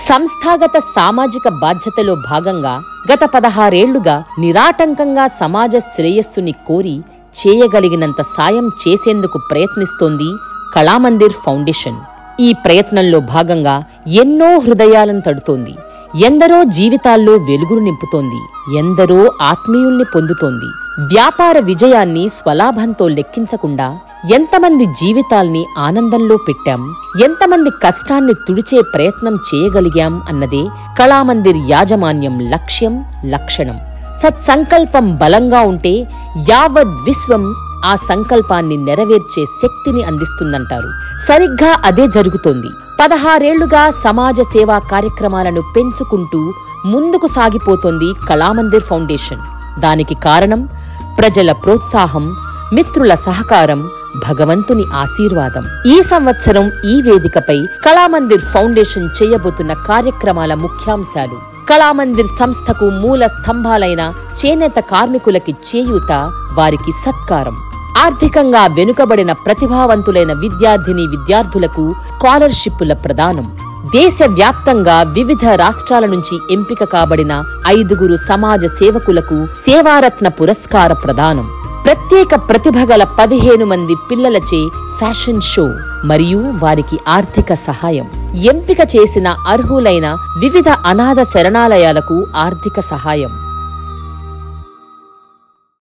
సంస్థాగత సామాజిక బాధ్యతలో భాగంగా గత 16 ఏళ్లుగా నిరాటంకంగా సమాజ శ్రేయస్సుని కోరి చేయగలిగినంత సాయం చేసేందుకు ప్రయత్నిస్తోంది కళామందిర్ ఫౌండేషన్. ఈ ప్రయత్నంలో భాగంగా ఎన్నో హృదయాలను తడుతోంది, ఎందరో జీవితాల్లో వెలుగును నింపుతోంది, ఎందరో ఆత్మీయుల్ని పొందుతోంది. వ్యాపార విజయాన్ని స్వలాభంతో లెక్కించకుండా ఎంతమంది జీవితాల్ని ఆనందంలో పెట్టాం, ఎంతమంది కష్టాన్ని తుడిచే ప్రయత్నం చేయగలిగాం అన్నదే కళామందిర్ యాజమాన్యం లక్ష్యం, లక్షణం. సత్సంకల్పం బలంగా ఉంటే యావద్ విశ్వం ఆ సంకల్పాన్ని నెరవేర్చే శక్తిని అందిస్తుందంటారు. సరిగ్గా అదే జరుగుతోంది. 16 ఏళ్లుగా సమాజ సేవా కార్యక్రమాలను పెంచుకుంటూ ముందుకు సాగిపోతోంది కళామందిర్ ఫౌండేషన్. దానికి కారణం ప్రజల ప్రోత్సాహం, మిత్రుల సహకారం, భగవంతుని ఆశీర్వాదం. ఈ సంవత్సరం ఈ వేదికపై కళామందిర్ ఫౌండేషన్ చేయబోతున్న కార్యక్రమాల ముఖ్యాంశాలు: కళామందిర్ సంస్థకు మూల స్తంభాలైన చేనేత కార్మికులకి చేయూత, వారికి సత్కారం; ఆర్థికంగా వెనుకబడిన ప్రతిభావంతులైన విద్యార్థిని విద్యార్థులకు స్కాలర్షిప్పుల ప్రదానం; దేశవ్యాప్తంగా వివిధ రాష్ట్రాల నుంచి ఎంపిక కాబడిన 5 సమాజ సేవకులకు సేవారత్న పురస్కార ప్రదానం; ప్రత్యేక ప్రతిభగల 15 మంది పిల్లలచే ఫ్యాషన్ షో మరియు వారికి ఆర్థిక సహాయం; ఎంపిక చేసిన అర్హులైన వివిధ అనాథ శరణాలయాలకు ఆర్థిక సహాయం.